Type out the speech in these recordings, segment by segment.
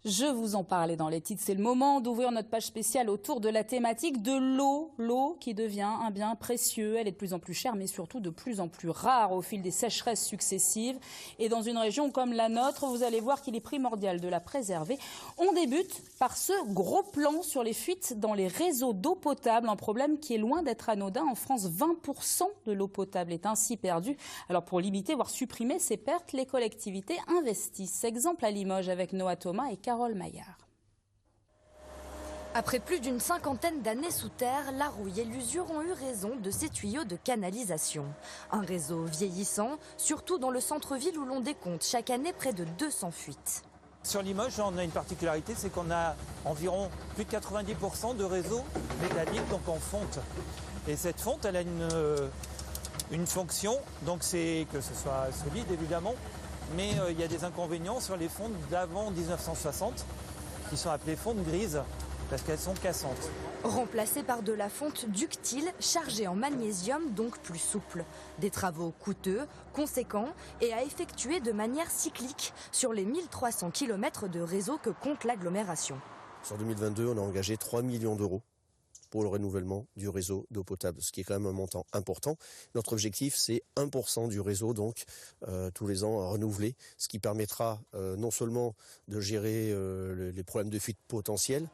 Je vous en parlais dans les titres, c'est le moment d'ouvrir notre page spéciale autour de la thématique de l'eau. L'eau qui devient un bien précieux, elle est de plus en plus chère mais surtout de plus en plus rare au fil des sécheresses successives. Et dans une région comme la nôtre, vous allez voir qu'il est primordial de la préserver. On débute par ce gros plan sur les fuites dans les réseaux d'eau potable, un problème qui est loin d'être anodin. En France, 20% de l'eau potable est ainsi perdue. Alors pour limiter, voire supprimer ces pertes, les collectivités investissent. Exemple à Limoges avec Noah Thomas et Carole Maillard. Après plus d'une cinquantaine d'années sous terre, la rouille et l'usure ont eu raison de ces tuyaux de canalisation. Un réseau vieillissant, surtout dans le centre-ville où l'on décompte chaque année près de 200 fuites. Sur Limoges, on a une particularité, c'est qu'on a environ plus de 90% de réseaux métalliques, donc en fonte. Et cette fonte, elle a une fonction, donc c'est que ce soit solide évidemment, mais il y a des inconvénients sur les fontes d'avant 1960, qui sont appelées fontes grises, parce qu'elles sont cassantes. Remplacées par de la fonte ductile, chargée en magnésium, donc plus souple. Des travaux coûteux, conséquents et à effectuer de manière cyclique sur les 1300 km de réseau que compte l'agglomération. Sur 2022, on a engagé 3 millions d'euros pour le renouvellement du réseau d'eau potable, ce qui est quand même un montant important. Notre objectif, c'est 1% du réseau, donc tous les ans à renouveler, ce qui permettra non seulement de gérer les problèmes de fuite potentiels,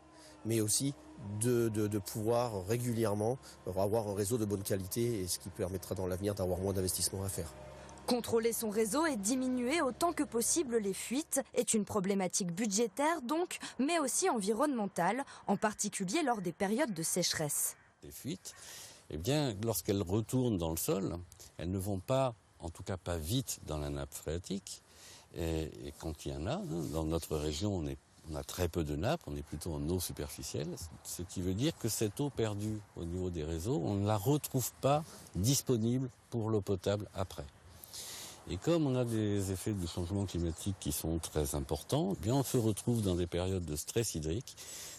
mais aussi de pouvoir régulièrement avoir un réseau de bonne qualité, et ce qui permettra dans l'avenir d'avoir moins d'investissements à faire. Contrôler son réseau et diminuer autant que possible les fuites est une problématique budgétaire donc, mais aussi environnementale, en particulier lors des périodes de sécheresse. Les fuites, eh bien, lorsqu'elles retournent dans le sol, elles ne vont pas, en tout cas pas vite, dans la nappe phréatique. Et quand il y en a, dans notre région, on a très peu de nappes, on est plutôt en eau superficielle, ce qui veut dire que cette eau perdue au niveau des réseaux, on ne la retrouve pas disponible pour l'eau potable après. Et comme on a des effets du changement climatique qui sont très importants, eh bien on se retrouve dans des périodes de stress hydrique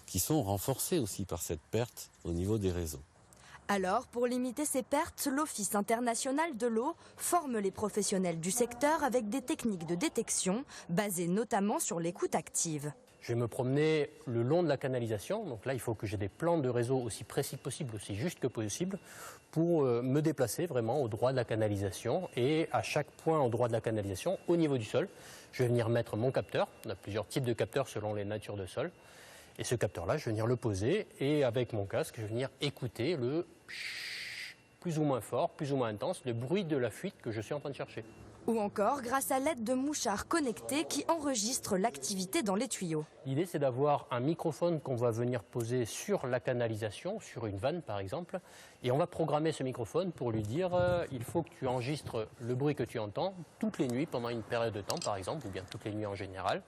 qui sont renforcées aussi par cette perte au niveau des réseaux. Alors, pour limiter ces pertes, l'Office international de l'eau forme les professionnels du secteur avec des techniques de détection basées notamment sur l'écoute active. Je vais me promener le long de la canalisation, donc là il faut que j'ai des plans de réseau aussi précis que possible, aussi justes que possible, pour me déplacer vraiment au droit de la canalisation, et à chaque point au droit de la canalisation, au niveau du sol, je vais venir mettre mon capteur. On a plusieurs types de capteurs selon les natures de sol, et ce capteur-là, je vais venir le poser, et avec mon casque, je vais venir écouter le plus ou moins fort, plus ou moins intense, le bruit de la fuite que je suis en train de chercher. Ou encore grâce à l'aide de mouchards connectés qui enregistrent l'activité dans les tuyaux. L'idée, c'est d'avoir un microphone qu'on va venir poser sur la canalisation, sur une vanne par exemple, et on va programmer ce microphone pour lui dire il faut que tu enregistres le bruit que tu entends toutes les nuits pendant une période de temps par exemple, ou bien toutes les nuits en général.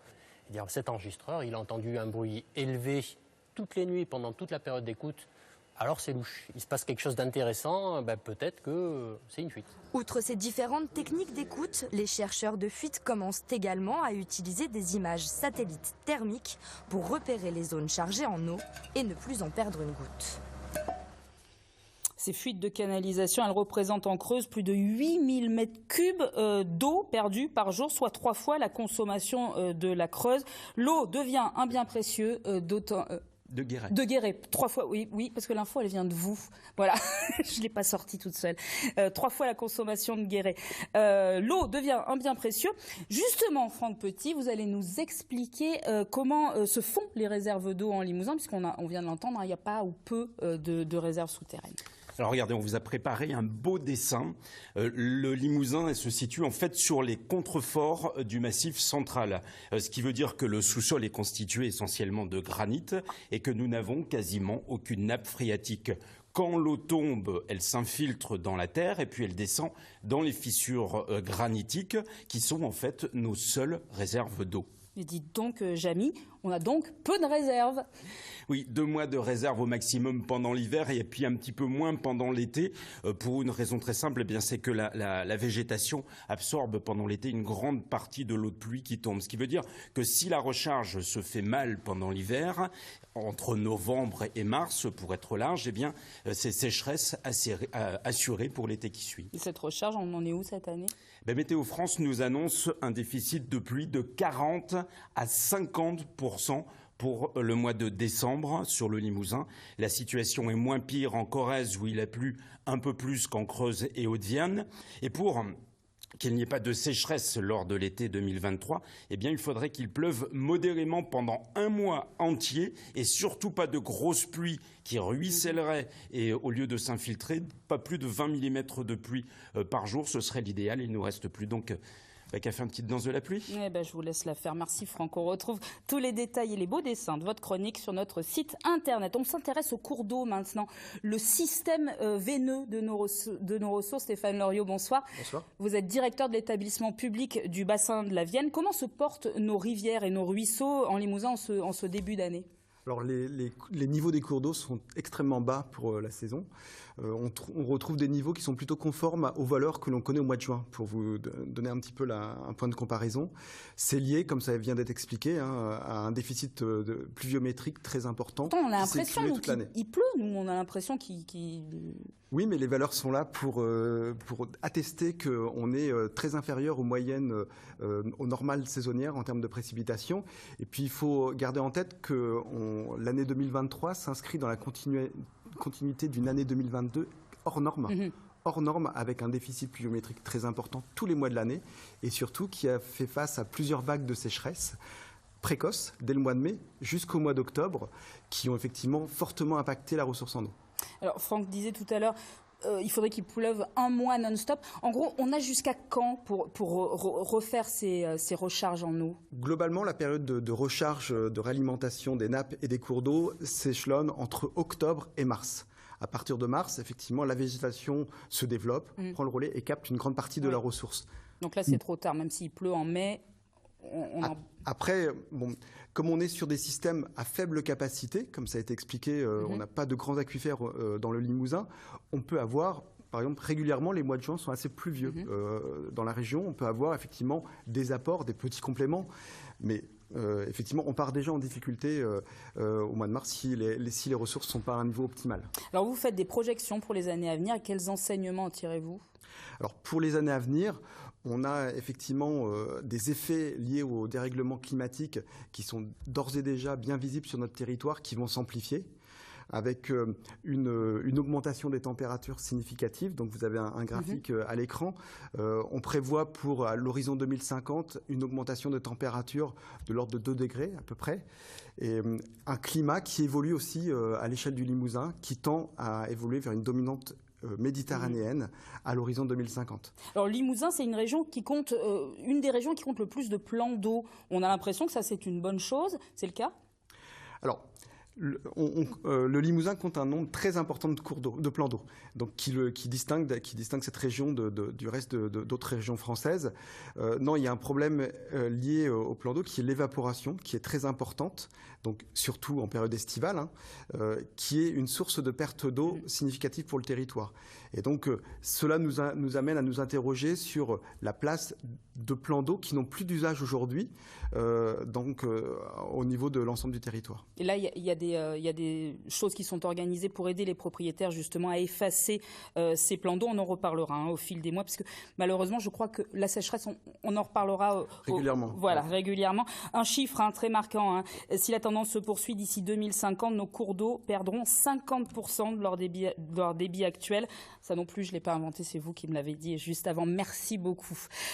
Et dire cet enregistreur, il a entendu un bruit élevé toutes les nuits pendant toute la période d'écoute. Alors c'est louche, il se passe quelque chose d'intéressant, peut-être que c'est une fuite. Outre ces différentes techniques d'écoute, les chercheurs de fuite commencent également à utiliser des images satellites thermiques pour repérer les zones chargées en eau et ne plus en perdre une goutte. Ces fuites de canalisation, elles représentent en Creuse plus de 8000 mètres cubes d'eau perdue par jour, soit 3 fois la consommation de la Creuse. L'eau devient un bien précieux, d'autant... De Guéret. De Guéret, 3 fois, oui, parce que l'info, elle vient de vous. Voilà, je l'ai pas sortie toute seule. 3 fois la consommation de Guéret. L'eau devient un bien précieux. Justement, Franck Petit, vous allez nous expliquer comment se font les réserves d'eau en Limousin, puisqu'on vient de l'entendre, il n'y a pas ou peu de réserves souterraines. Alors regardez, on vous a préparé un beau dessin. Le Limousin se situe en fait sur les contreforts du massif central, ce qui veut dire que le sous-sol est constitué essentiellement de granit et que nous n'avons quasiment aucune nappe phréatique. Quand l'eau tombe, elle s'infiltre dans la terre et puis elle descend dans les fissures granitiques qui sont en fait nos seules réserves d'eau. Et dites donc, Jamy, on a donc peu de réserves. Oui, 2 mois de réserve au maximum pendant l'hiver et puis un petit peu moins pendant l'été, pour une raison très simple, eh bien c'est que la végétation absorbe pendant l'été une grande partie de l'eau de pluie qui tombe. Ce qui veut dire que si la recharge se fait mal pendant l'hiver, entre novembre et mars, pour être large, eh bien c'est sécheresse assurée pour l'été qui suit. Et cette recharge, on en est où cette année ? Météo France nous annonce un déficit de pluie de 40 à 50% pour le mois de décembre sur le Limousin. La situation est moins pire en Corrèze où il a plu un peu plus qu'en Creuse et Haute-Vienne. Et pour qu'il n'y ait pas de sécheresse lors de l'été 2023, eh bien, il faudrait qu'il pleuve modérément pendant un mois entier et surtout pas de grosses pluies qui ruisselleraient et au lieu de s'infiltrer, pas plus de 20 mm de pluie par jour. Ce serait l'idéal. Il ne nous reste plus donc qu'à faire une petite danse de la pluie. Eh ben, je vous laisse la faire. Merci Franck. On retrouve tous les détails et les beaux dessins de votre chronique sur notre site internet. On s'intéresse aux cours d'eau maintenant. Le système veineux de nos ressources. Stéphane Loriot, bonsoir. Bonsoir. Vous êtes directeur de l'établissement public du bassin de la Vienne. Comment se portent nos rivières et nos ruisseaux en Limousin en ce début d'année ? Alors les niveaux des cours d'eau sont extrêmement bas pour la saison. On retrouve des niveaux qui sont plutôt conformes aux valeurs que l'on connaît au mois de juin. Pour vous donner un petit peu un point de comparaison, c'est lié, comme ça vient d'être expliqué, à un déficit pluviométrique très important. Pourtant, on a l'impression qu'il pleut. Nous, on a l'impression qu'il... Oui, mais les valeurs sont là pour attester qu'on est très inférieur aux moyennes, aux normales saisonnières en termes de précipitations. Et puis, il faut garder en tête que l'année 2023 s'inscrit dans la continuité d'une année 2022 hors norme. Hors norme, avec un déficit pluviométrique très important tous les mois de l'année, et surtout qui a fait face à plusieurs vagues de sécheresse précoces, dès le mois de mai jusqu'au mois d'octobre, qui ont effectivement fortement impacté la ressource en eau. Alors, Franck disait tout à l'heure, il faudrait qu'il pleuve un mois non-stop. En gros, on a jusqu'à quand pour refaire ces recharges en eau ? Globalement, la période de recharge, de réalimentation des nappes et des cours d'eau s'échelonne entre octobre et mars. À partir de mars, effectivement, la végétation se développe, prend le relais et capte une grande partie de la ressource. Donc là, c'est trop tard, même s'il pleut en mai. Après, comme on est sur des systèmes à faible capacité, comme ça a été expliqué, on n'a pas de grands aquifères dans le Limousin, on peut avoir, par exemple, régulièrement, les mois de juin sont assez pluvieux. Dans la région, on peut avoir effectivement des apports, des petits compléments, mais effectivement, on part déjà en difficulté au mois de mars si les ressources ne sont pas à un niveau optimal. Alors, vous faites des projections pour les années à venir. Quels enseignements en tirez-vous ? Alors, pour les années à venir, on a effectivement des effets liés au dérèglement climatique qui sont d'ores et déjà bien visibles sur notre territoire, qui vont s'amplifier, avec une augmentation des températures significatives. Donc vous avez un graphique à l'écran. On prévoit pour l'horizon 2050 une augmentation de température de l'ordre de 2 degrés à peu près. Et un climat qui évolue aussi à l'échelle du Limousin, qui tend à évoluer vers une dominante méditerranéenne à l'horizon 2050. Alors Limousin, c'est une région qui compte, une des régions qui compte le plus de plans d'eau. On a l'impression que ça, c'est une bonne chose. C'est le cas ? Alors, le Limousin compte un nombre très important de cours d'eau, de plans d'eau, donc qui distingue cette région du reste d'autres régions françaises. Non, il y a un problème lié au plan d'eau qui est l'évaporation, qui est très importante, donc surtout en période estivale, qui est une source de perte d'eau significative pour le territoire. Et donc cela nous amène à nous interroger sur la place de plans d'eau qui n'ont plus d'usage aujourd'hui, au niveau de l'ensemble du territoire. Et là, il y a des choses qui sont organisées pour aider les propriétaires justement à effacer ces plans d'eau. On en reparlera au fil des mois, parce que malheureusement, je crois que la sécheresse, on en reparlera régulièrement. Régulièrement. Un chiffre très marquant. Si la tendance se poursuit d'ici 2050, nos cours d'eau perdront 50% de leur débit actuel. Ça non plus, je ne l'ai pas inventé, c'est vous qui me l'avez dit juste avant. Merci beaucoup.